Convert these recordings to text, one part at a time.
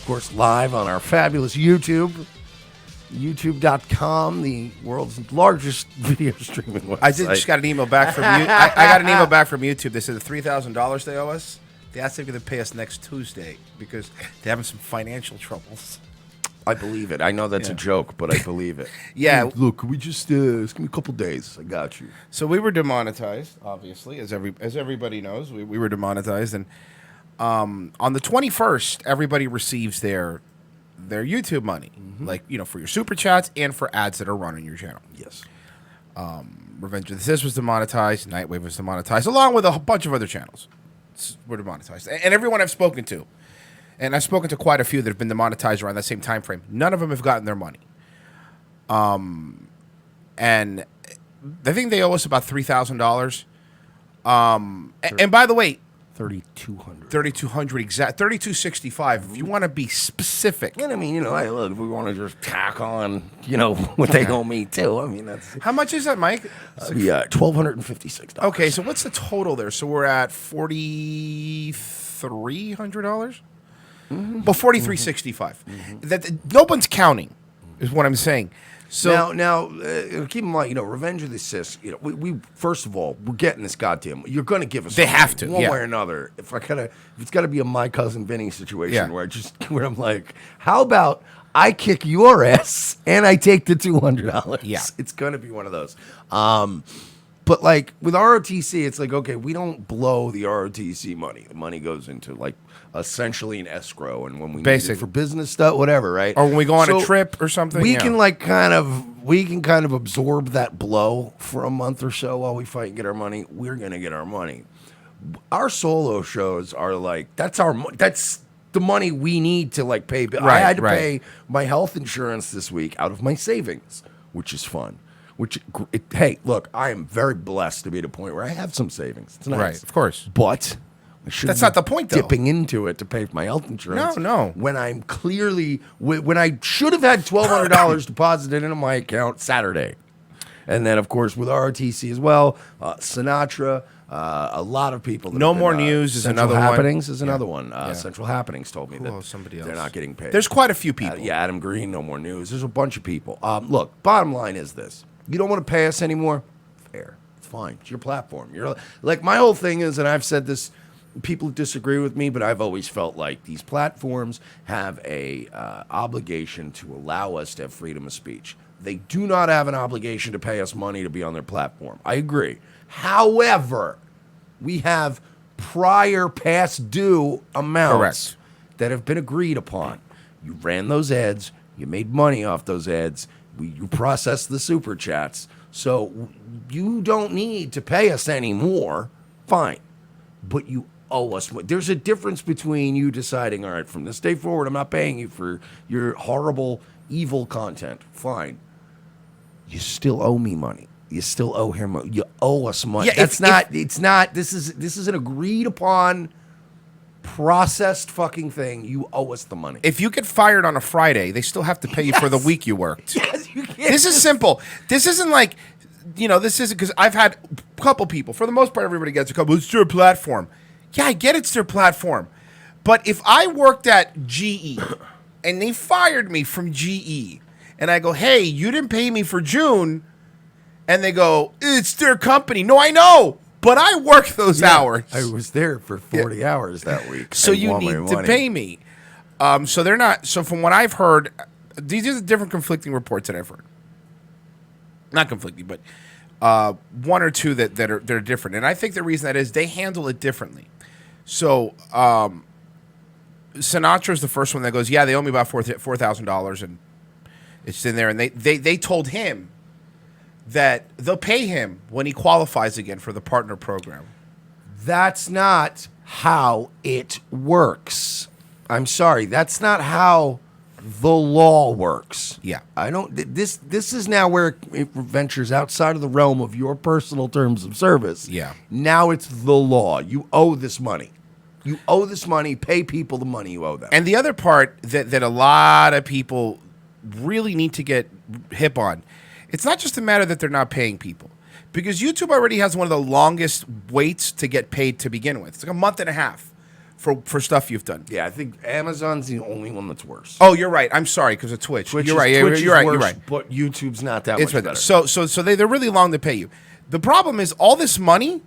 course, live on our fabulous YouTube. YouTube.com, the world's largest video streaming website. I just got an email back from you. I got an email back from YouTube. They said the $3,000 they owe us. They asked if they're going to pay us next Tuesday because they're having some financial troubles. I believe it. I know that's a joke, but I believe it. Yeah. Hey, look, can we just give me a couple days? I got you. So we were demonetized, obviously, as everybody knows. We were demonetized, and on the 21st, everybody receives their YouTube money, like for your super chats and for ads that are run on your channel. Yes. Revenge of the Sis was demonetized. Nightwave was demonetized, along with a bunch of other channels. Were demonetized, and everyone I've spoken to. And I've spoken to quite a few that have been demonetized around that same time frame. None of them have gotten their money. And I think they owe us about $3,000. And by the way, $3,200 exact, $3,265. If you want to be specific. And I mean, hey, look, if we want to just tack on, what they owe me too. I mean, that's how much is that, Mike? $1,256. Okay, so what's the total there? So we're at $4,300. Well, $4,365. That no one's counting, is what I'm saying. So now, keep in mind, Revenge of the Sis. We first of all, we're getting this goddamn. You're going to give us. They have to, one way or another. If it's got to be a my cousin Vinny situation where I'm like, how about I kick your ass and I take the $200? Yeah, it's going to be one of those. But like with ROTC, it's like, okay, we don't blow the ROTC money. The money goes into like essentially an escrow, and when we need it for business stuff, whatever, right? Or when we go on a trip or something, we can kind of absorb that blow for a month or so while we fight and get our money. We're gonna get our money. Our solo shows are like that's the money we need to like pay. I had to pay my health insurance this week out of my savings, which is fun. Hey, look, I am very blessed to be at a point where I have some savings. It's nice. Right, of course. But that's not the point, though. Dipping into it to pay for my health insurance. No. When I'm clearly, when I should have had $1,200 deposited into my account Saturday. And then, of course, with ROTC as well, Sinatra, a lot of people. No More News is another one. Central Happenings is another one. Central Happenings told me that somebody else. they're not getting paid. There's quite a few people. Adam Green, No More News. There's a bunch of people. Look, bottom line is this. You don't want to pay us anymore? Fair. It's fine. It's your platform. You're like, my whole thing is, and I've said this, people disagree with me, but I've always felt like these platforms have a obligation to allow us to have freedom of speech. They do not have an obligation to pay us money to be on their platform. I agree. However, we have prior past due amounts that have been agreed upon. You ran those ads. You made money off those ads. You processed the super chats. So you don't need to pay us anymore. Fine. But you owe us. There's a difference between you deciding, all right, from this day forward, I'm not paying you for your horrible, evil content. Fine. You still owe me money. You still owe him money. You owe us money. Yeah, this is an agreed upon processed fucking thing. You owe us the money. If you get fired on a Friday, they still have to pay you for the week you worked. Yes, you can. This is simple. This isn't like, this isn't because I've had a couple people. For the most part, everybody gets a couple. It's their platform. Yeah, I get it's their platform. But if I worked at GE and they fired me from GE and I go, hey, you didn't pay me for June, and they go, it's their company. No, I know. But I worked those hours. I was there for 40 hours that week. So you need to pay me. So they're not. So from what I've heard, these are the different conflicting reports that I've heard. Not conflicting, but one or two that are different. And I think the reason that is they handle it differently. So Sinatra's the first one that goes, yeah, they owe me about $4,000, and it's in there. And they told him that they'll pay him when he qualifies again for the partner program. That's not how it works. I'm sorry. That's not how the law works. Yeah. I don't. This is now where it ventures outside of the realm of your personal terms of service. Yeah. Now it's the law. You owe this money. You owe this money. Pay people the money you owe them. And the other part that a lot of people really need to get hip on, it's not just a matter that they're not paying people. Because YouTube already has one of the longest waits to get paid to begin with. It's like a month and a half for stuff you've done. Yeah, I think Amazon's the only one that's worse. Oh, you're right. I'm sorry because of Twitch. Twitch You're is, right. Yeah, Twitch you're right. is You're worse, right. But YouTube's not that It's much right. better. So they're really long to pay you. The problem is all this money,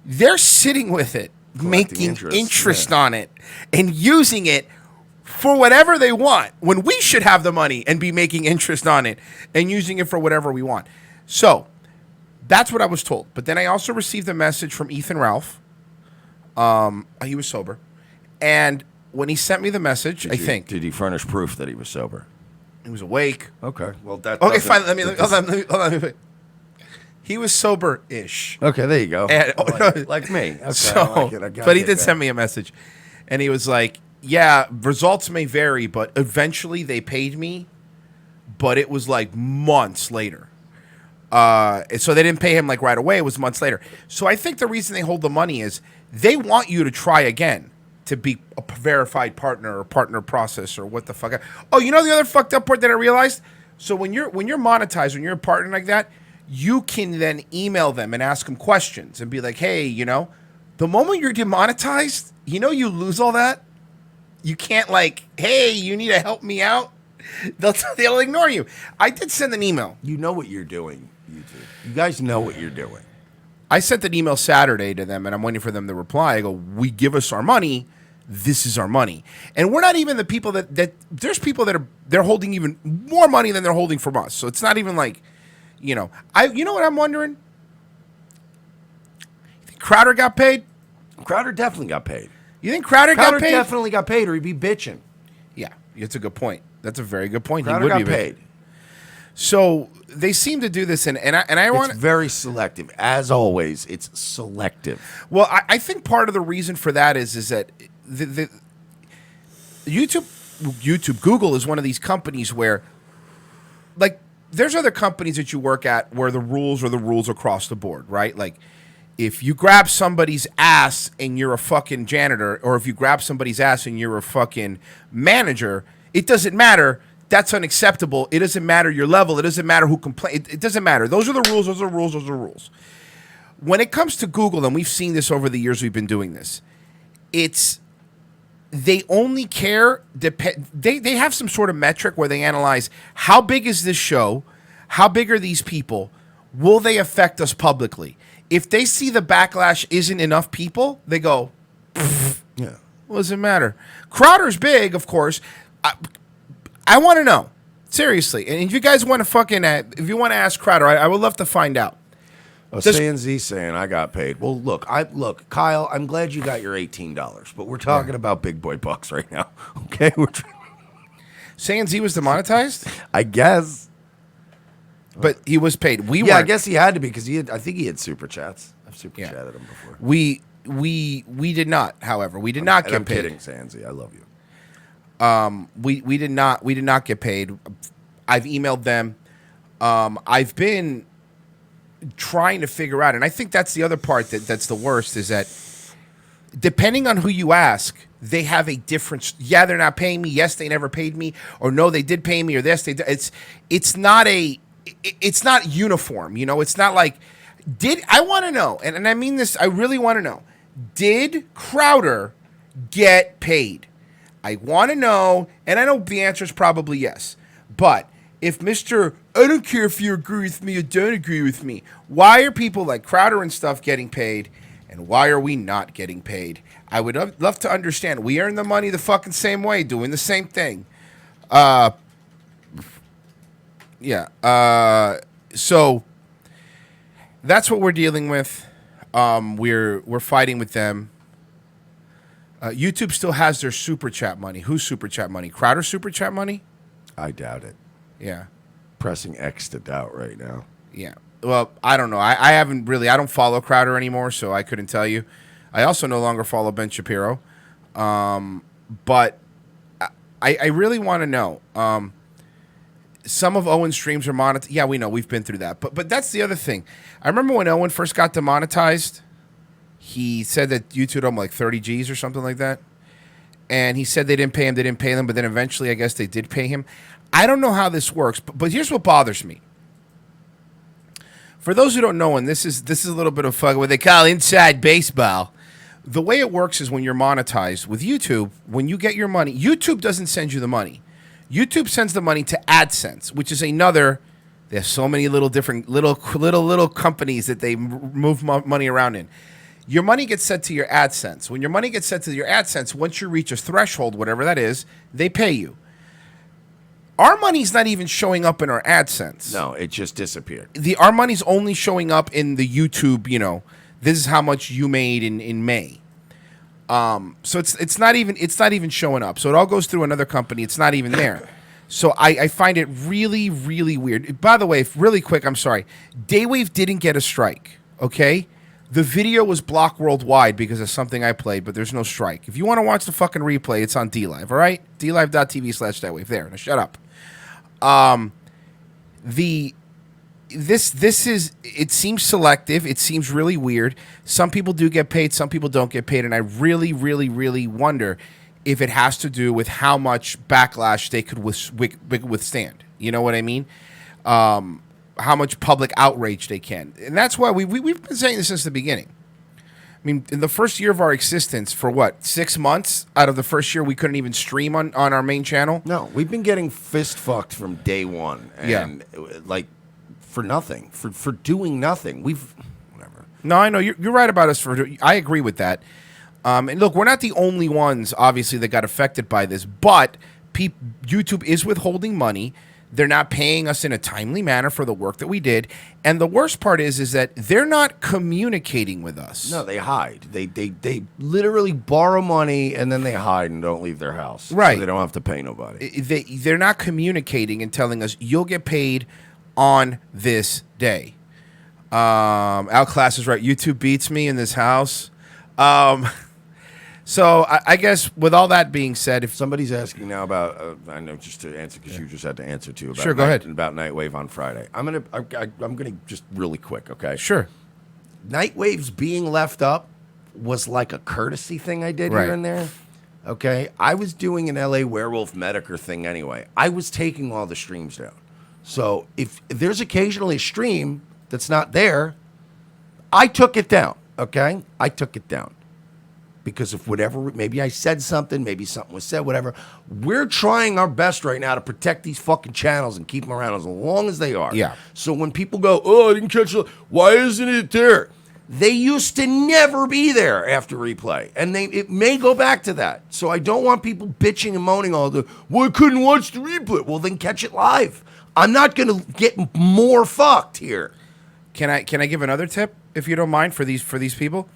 they're sitting with it, making interest on it, and using it for whatever they want. When we should have the money and be making interest on it and using it for whatever we want. So that's what I was told. But then I also received a message from Ethan Ralph. He was sober, and when he sent me the message, Did he furnish proof that he was sober? he was awake. Okay, well that. Okay, fine. Hold on. He was sober-ish. Okay, there you go. And- like me. Okay, So, I like it. I gotta but he get did that. send me a message, and he was like, "Yeah, results may vary, but eventually they paid me, but it was like months later. So they didn't pay him like right away. It was months later. So I think the reason they hold the money is they want you to try again to be a verified partner or partner process or what the fuck. Oh, you know the other fucked up part that I realized? So when you're monetized, when you're a partner like that, you can then email them and ask them questions and be like, hey, the moment you're demonetized, you lose all that. You can't like, hey, you need to help me out. They'll ignore you. I did send an email. You know what you're doing, YouTube. You guys know what you're doing. I sent an email Saturday to them, and I'm waiting for them to reply. I go, we give us our money. This is our money. And we're not even the people that there's people that they're holding even more money than they're holding from us. So it's not even like, you know what I'm wondering? You think Crowder got paid? Crowder definitely got paid. You think Crowder got paid? Definitely got paid, or he'd be bitching. Yeah, that's a good point. That's a very good point. Crowder He would got be paid. So they seem to do this, and I want It's very selective. As always, it's selective. Well, I think part of the reason for that is that the YouTube, Google is one of these companies where, like, there's other companies that you work at where the rules are the rules across the board, right? Like, if you grab somebody's ass and you're a fucking janitor, or if you grab somebody's ass and you're a fucking manager, it doesn't matter. That's unacceptable. It doesn't matter your level. It doesn't matter who complains. It doesn't matter. Those are the rules. Those are rules. Those are rules. When it comes to Google, and we've seen this over the years we've been doing this, they only care. They have some sort of metric where they analyze how big is this show, how big are these people, will they affect us publicly? If they see the backlash isn't enough people, they go, Yeah. what does it matter? Crowder's big, of course. I want to know, seriously. And if you guys want to if you want to ask Crowder, I would love to find out. Z saying I got paid. Well, look, Kyle. I'm glad you got your $18, but we're talking about big boy bucks right now. Okay, Saying Z was demonetized, I guess. but he was paid. I guess he had to be because I think he had super chats. I've super chatted him before. We did not. However, we did not get I'm paid. kidding, Sanzi. I love you. We did not get paid. I've emailed them. I've been trying to figure out, and I think that's the other part that's the worst, is that depending on who you ask, they have a different. Yeah, they're not paying me. Yes, they never paid me. Or no, they did pay me. Or this, they did. It's not uniform. It's not like I want to know, and I mean this. I really want to know. Did Crowder get paid? I want to know, and I know the answer is probably yes. But if I don't care if you agree with me or don't agree with me, why are people like Crowder and stuff getting paid, and why are we not getting paid? I would love to understand. We earn the money the fucking same way, doing the same thing. So that's what we're dealing with. We're fighting with them. YouTube still has their super chat money. Who's super chat money? Crowder super chat money? I doubt it. Yeah. Pressing X to doubt right now. Yeah. Well, I don't know. I haven't really. I don't follow Crowder anymore, so I couldn't tell you. I also no longer follow Ben Shapiro. But I really want to know. Some of Owen's streams are monetized. Yeah, we know. We've been through that. But that's the other thing. I remember when Owen first got demonetized, he said that YouTube owed him like 30 G's or something like that. And he said they didn't pay him, but then eventually I guess they did pay him. I don't know how this works, but here's what bothers me. For those who don't know, and this is a little bit of what they call inside baseball, The way it works is when you're monetized with YouTube, when you get your money, YouTube doesn't send you the money. YouTube sends the money to AdSense, which is another. There's so many little different little companies that they move money around in. Your money gets sent to your AdSense. When your money gets sent to your AdSense, once you reach a threshold, whatever that is, they pay you. Our money's not even showing up in our AdSense. No, it just disappeared. Our money's only showing up in the YouTube, this is how much you made in May. So it's not even showing up. So it all goes through another company. It's not even there. So I find it really, really weird. By the way, really quick, I'm sorry. Daywave didn't get a strike, okay? The video was blocked worldwide because of something I played, but there's no strike. If you want to watch the fucking replay, it's on DLive, all right? DLive.tv/Daywave. There, now shut up. This is, it seems selective. It seems really weird. Some people do get paid, some people don't get paid, and I really, really, really wonder if it has to do with how much backlash they could withstand. You know what I mean? How much public outrage they can. And that's why we've been saying this since the beginning. I mean, in the first year of our existence, for what, 6 months out of the first year, we couldn't even stream on our main channel? No, we've been getting fist fucked from day one. And like, for nothing, for doing nothing. Whatever. No, I know. You're right about us. I agree with that. And look, we're not the only ones, obviously, that got affected by this, but YouTube is withholding money. They're not paying us in a timely manner for the work that we did. And the worst part is that they're not communicating with us. No, they hide. They literally borrow money and then they hide and don't leave their house. Right. So they don't have to pay nobody. They're not communicating and telling us, you'll get paid on this day. Outclass is right. YouTube beats me in this house. So I guess with all that being said, if Somebody's asking now about, I know just to answer because you just had to answer too. About Sure, go ahead. About Nightwave on Friday. I'm gonna just really quick, okay? Sure. Nightwave's being left up was like a courtesy thing I did Right. here and there. Okay, I was doing an LA Werewolf Medicare thing anyway. I was taking all the streams down. So if there's occasionally a stream that's not there, I took it down. Okay, I took it down. Because of whatever, maybe I said something, maybe something was said, whatever. We're trying our best right now to protect these fucking channels and keep them around as long as they are. Yeah. So when people go, oh, I didn't catch it, why isn't it there? They used to never be there after replay. And it may go back to that. So I don't want people bitching and moaning all the, well, I couldn't watch the replay. Well, then catch it live. I'm not going to get more fucked here. Can I give another tip, if you don't mind, for these people?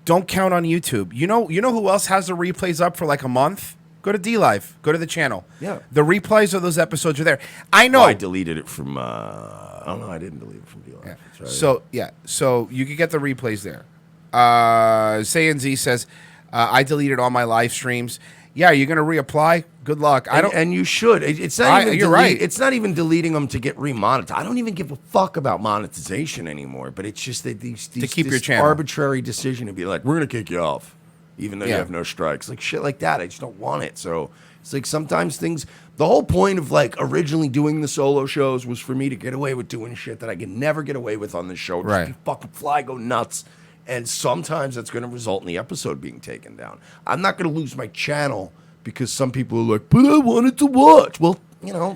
Don't count on YouTube. You know who else has the replays up for like a month? Go to DLive. Go to the channel. Yeah. The replays of those episodes are there. I know. Well, I deleted it from, oh no, I didn't delete it from DLive. Yeah. That's right. So you can get the replays there. ZNZ says, I deleted all my live streams. Yeah, you're going to reapply? Good luck. And you should. It's not even you're right. It's not even deleting them to get remonetized. I don't even give a fuck about monetization anymore. But it's just that these to keep this your channel. arbitrary decision to be like, we're gonna kick you off, even though you Yeah. have no strikes, like shit like that. I just don't want it. So it's like sometimes things. The whole point of like originally doing the solo shows was for me to get away with doing shit that I could never get away with on this show. Just Right. be fucking fly, go nuts. And sometimes that's going to result in the episode being taken down. I'm not going to lose my channel because some people are like, but I wanted to watch. Well,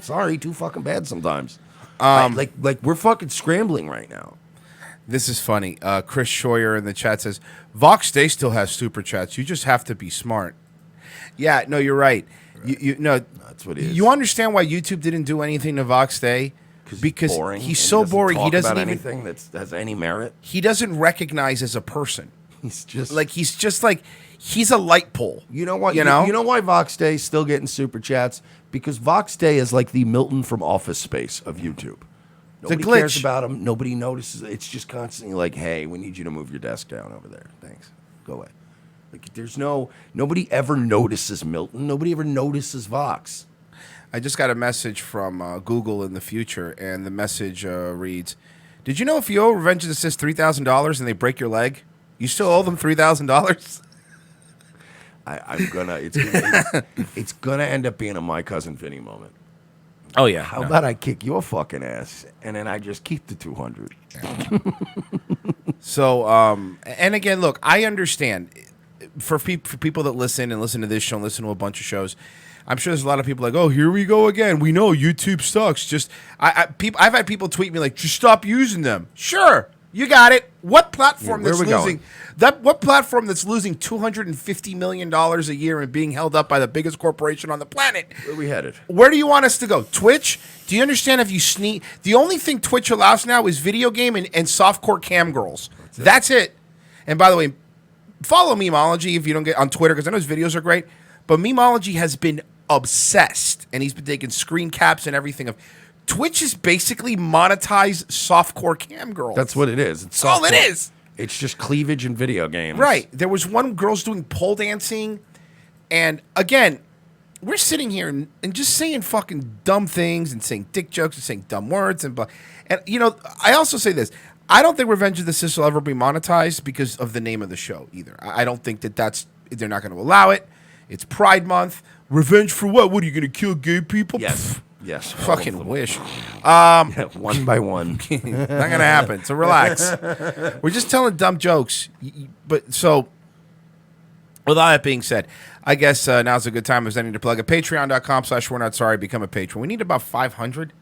sorry, too fucking bad sometimes. Like we're fucking scrambling right now. This is funny. Chris Scheuer in the chat says, Vox Day still has super chats. You just have to be smart. Yeah, no, you're right. You know, That's what it is. you understand why YouTube didn't do anything to Vox Day? Because boring he's and so doesn't boring. talk He doesn't about even anything that has any merit. he doesn't recognize as a person. He's just He's a light pole. You know what? You know? You know why Vox Day is still getting super chats? Because Vox Day is like the Milton from Office Space of YouTube. Nobody glitch. cares about him. Nobody notices. It's just constantly like, hey, we need you to move your desk down over there. Thanks. Go away. Like nobody ever notices Milton. Nobody ever notices Vox. I just got a message from Google in the future, and the message reads, "Did you know if you owe Revenge of the Sith $3,000 and they break your leg, you still owe them $3,000?" It's gonna end up being a My Cousin Vinny moment. Oh yeah. How about I kick your fucking ass and then I just keep the 200? So, and again, look, I understand. for people that listen to this show and listen to a bunch of shows, I'm sure there's a lot of people like, oh, here we go again. We know YouTube sucks. I've had people tweet me like, just stop using them. Sure, you got it. What platform that's losing what platform that's losing $250 million a year and being held up by the biggest corporation on the planet? Where are we headed? Where do you want us to go? Twitch? Do you understand if you sneak? The only thing Twitch allows now is video game and softcore cam girls. That's it. And by the way, follow Memology if you don't get on Twitter, because I know his videos are great. But Memology has been obsessed, and he's been taking screen caps and everything of Twitch is basically monetized softcore cam girls. That's what it is. It's all it is. It's just cleavage in video games. Right. There was one girl's doing pole dancing, and again, we're sitting here and just saying fucking dumb things and saying dick jokes and saying dumb words and you know, I also say this. I don't think Revenge of the Sis will ever be monetized because of the name of the show either. I don't think they're not going to allow it. It's Pride Month. Revenge for what? What, are you going to kill gay people? Yes. Yes. Fucking wish. Yeah, one by one. Not going to happen. So relax. We're just telling dumb jokes. But so, with all that being said, I guess now's a good time as any to plug it. Patreon.com/We're Not Sorry. Become a patron. We need about 500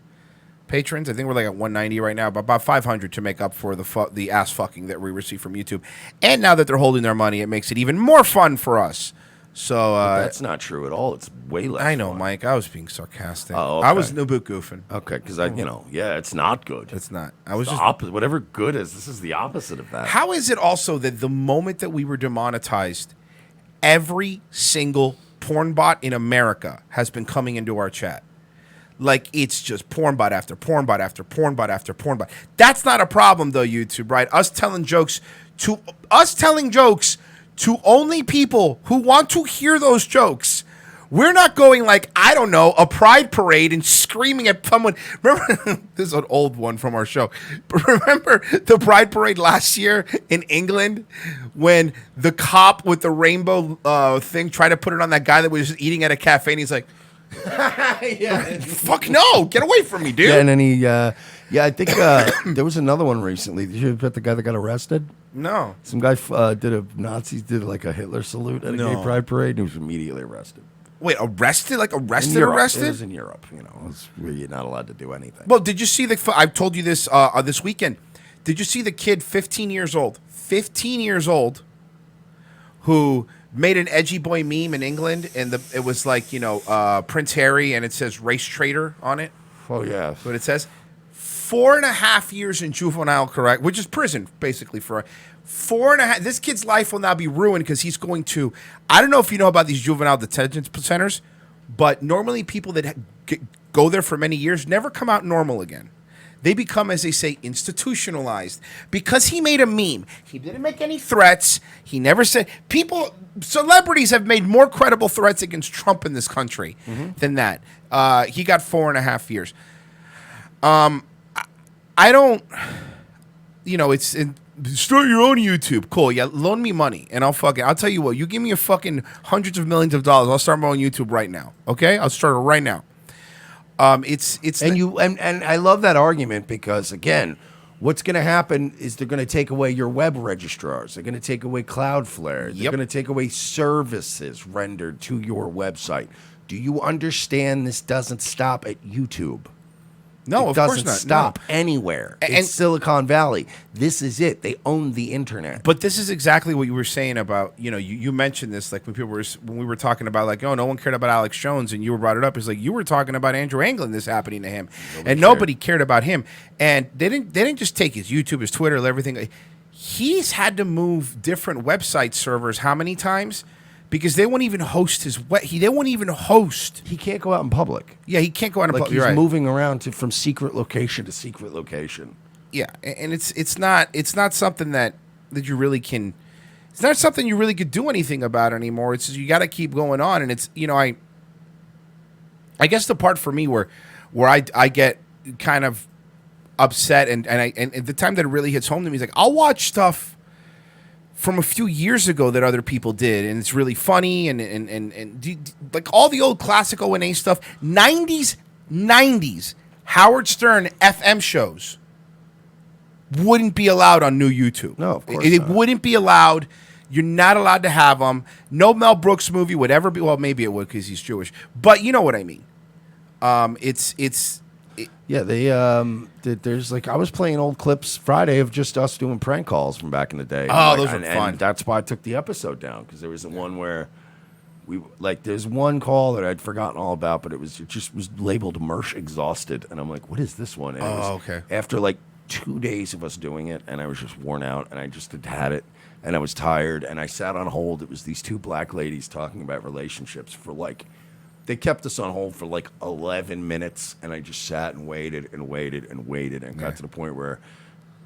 patrons. I think we're like at 190 right now, but about 500 to make up for the ass fucking that we receive from YouTube. And now that they're holding their money, it makes it even more fun for us. So that's not true at all. It's way less. I know, fun. Mike. I was being sarcastic. Oh, okay. I was no boot goofing. Okay, because it's not good. It's not. I was it's just opposite. Whatever good is, this is the opposite of that. How is it also that the moment that we were demonetized, every single porn bot in America has been coming into our chat? Like, it's just porn bot after porn bot after porn bot after porn bot. That's not a problem, though, YouTube, right? Us telling jokes to only people who want to hear those jokes. We're not going like, I don't know, a pride parade and screaming at someone. Remember, this is an old one from our show. But remember the pride parade last year in England when the cop with the rainbow thing tried to put it on that guy that was just eating at a cafe, and he's like, yeah, fuck no, get away from me, dude. Yeah, and then I think there was another one recently. Did you hear about the guy that got arrested? No. Some guy did like a Hitler salute at a gay pride parade, and he was immediately arrested. Wait, arrested? Like arrested? It Arrested? was in Europe. You know, it's really not allowed to do anything. Well, did you see I told you this this weekend. Did you see the kid, 15 years old, who made an edgy boy meme in England, and it was like, Prince Harry, and it says race traitor on it. Oh yeah, that's what it says. 4.5 years in juvenile correct, which is prison basically for 4.5. This kid's life will now be ruined because he's going to. I don't know if you know about these juvenile detention centers, but normally people that go there for many years never come out normal again. They become, as they say, institutionalized because he made a meme. He didn't make any threats. He never said celebrities have made more credible threats against Trump in this country than that. He got 4.5 years. I don't, start your own YouTube. Cool. Yeah. Loan me money and I'll tell you what, you give me a fucking hundreds of millions of dollars. I'll start my own YouTube right now. Okay. I'll start it right now. And I love that argument because again, what's going to happen is they're going to take away your web registrars. They're going to take away Cloudflare. They're going to take away services rendered to your website. Do you understand this doesn't stop at YouTube? No, it of course not. Doesn't stop anywhere. It's Silicon Valley. This is it. They own the internet. But this is exactly what you were saying about, you mentioned this, like when we were talking about like, oh, no one cared about Alex Jones, and you brought it up. It's like you were talking about Andrew Anglin, this happening to him, nobody cared about him. And they didn't just take his YouTube, his Twitter, everything. He's had to move different website servers how many times? Because they won't even host they won't even host. He can't go out in public. Yeah, he can't go out in public. He's moving around from secret location to secret location. Yeah, and it's not something that you really can. It's not something you really could do anything about anymore. It's you got to keep going on, and it's I guess the part for me where I get kind of upset and the time that it really hits home to me is like I'll watch stuff from a few years ago that other people did, and it's really funny, and like all the old classic O&A stuff, 90s Howard Stern FM shows wouldn't be allowed on new YouTube. No, of course it not. wouldn't be allowed. You're not allowed to have them. No Mel Brooks movie would ever be. Well, maybe it would because he's Jewish, but you know what I mean. Yeah, there's like I was playing old clips Friday of just us doing prank calls from back in the day. Oh, And, those like, were fun. And that's why I took the episode down because there was the one where there's one call that I'd forgotten all about, but it just was labeled Mersh Exhausted, and I'm like, what is this one? And it was okay. After like 2 days of us doing it, and I was just worn out, and I just had it, and I was tired, and I sat on hold. It was these two black ladies talking about relationships for like. They kept us on hold for like 11 minutes, and I just sat and waited and waited and waited, and got to the point where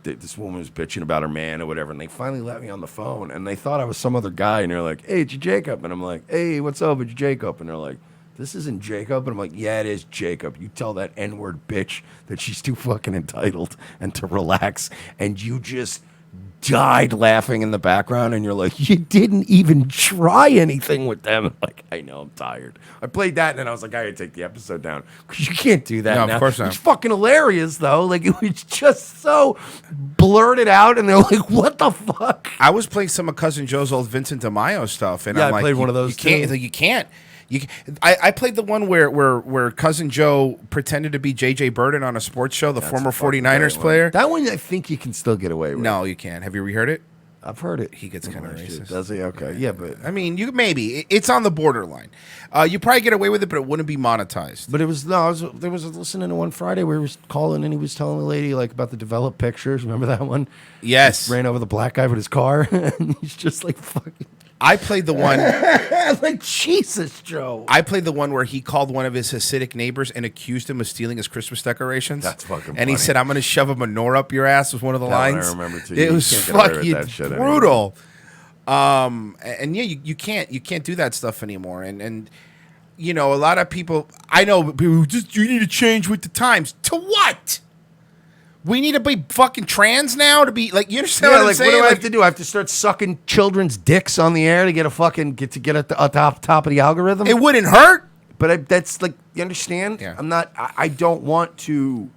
this woman was bitching about her man or whatever, and they finally let me on the phone, and they thought I was some other guy, and they're like, hey, it's you Jacob, and I'm like, hey, what's up, it's Jacob, and they're like, this isn't Jacob, and I'm like, yeah, it is Jacob. You tell that N-word bitch that she's too fucking entitled and to relax, and you just died laughing in the background, and you're like, you didn't even try anything with them. I'm like, I know, I'm tired. I played that, and then I was like, I gotta take the episode down because you can't do that. No, now. of course not. It's fucking hilarious though. Like it was just so blurted out, and they're like, what the fuck? I was playing some of Cousin Joe's old Vincent DeMaio stuff, and Yeah, I'm I like, played one of those You can't. too. You can't. I played the one where Cousin Joe pretended to be J.J. Burden on a sports show, the That's former a fucking 49ers great one. player. That one I think you can still get away with. No, you can't. Have you reheard it? I've heard it. He gets kind of racist. Does he? Okay. Yeah, but I mean, you maybe it's on the borderline. You probably get away with it, but it wouldn't be monetized. But it was there was listening to one Friday where he was calling and he was telling the lady like about the developed pictures. Remember that one? Yes. Ran over the black guy with his car, and he's just like fucking I played the one. like Jesus, Joe. I played the one where he called one of his Hasidic neighbors and accused him of stealing his Christmas decorations. That's fucking And he funny. said, "I'm going to shove a menorah up your ass." Was one of the That one I lines. remember, too. It You was can't get away with fucking that shit brutal. And yeah, you can't do that stuff anymore. And you know, a lot of people. I know people just you need to change with the times. To what? We need to be fucking trans now to be like you understand Yeah, what I'm like saying? what do I Like, have to do? I have to start sucking children's dicks on the air to get at the top of the algorithm. it wouldn't hurt. But that's like, you understand? Yeah. I don't want to.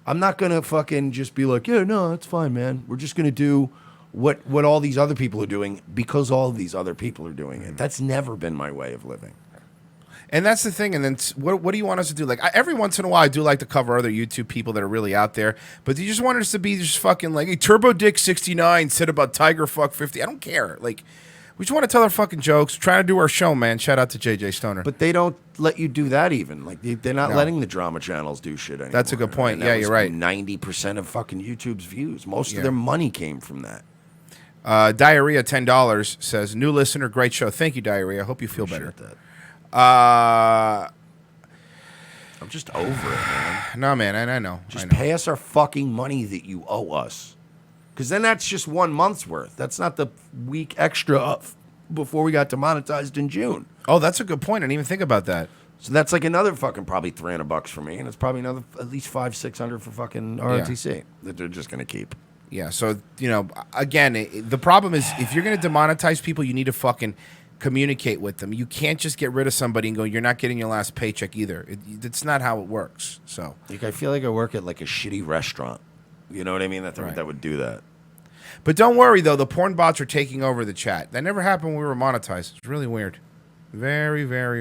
I'm not gonna fucking just be like, yeah, no, it's fine, man. We're just gonna do what all these other people are doing because all of these other people are doing it. That's never been my way of living. And that's the thing. And then what do you want us to do? Like every once in a while, I do like to cover other YouTube people that are really out there. But do you just want us to be just fucking like, hey, Turbo Dick 69 said about Tiger Fuck 50? I don't care. Like, we just want to tell our fucking jokes. We're trying to do our show, man. Shout out to JJ Stoner. But they don't let you do that even. Like they're not No. letting the drama channels do shit anymore. That's a good point. And that Yeah, was you're right. 90% of fucking YouTube's views. Most Yeah. of their money came from that. Diarrhea $10 says, new listener, great show. Thank you, Diarrhea. Hope you feel better. Appreciate that. Uh, I'm just over it, man. no, man. I know. Just I know. pay us our fucking money that you owe us. Because then that's just 1 month's worth. That's not the week extra before we got demonetized in June. Oh, that's a good point. I didn't even think about that. So that's like another fucking probably $300 for me, and it's probably another at least $500-600 for fucking ROTC that they're just gonna keep. Yeah. So, you know, again, the problem is if you're going to demonetize people, you need to fucking communicate with them. You can't just get rid of somebody and go, you're not getting your last paycheck either. It's not how it works. So, Like I feel like I work at like a shitty restaurant. You know what I mean? Right. That would do that. but don't worry though, the porn bots are taking over the chat. That never happened when we were monetized. It's really weird. Very, very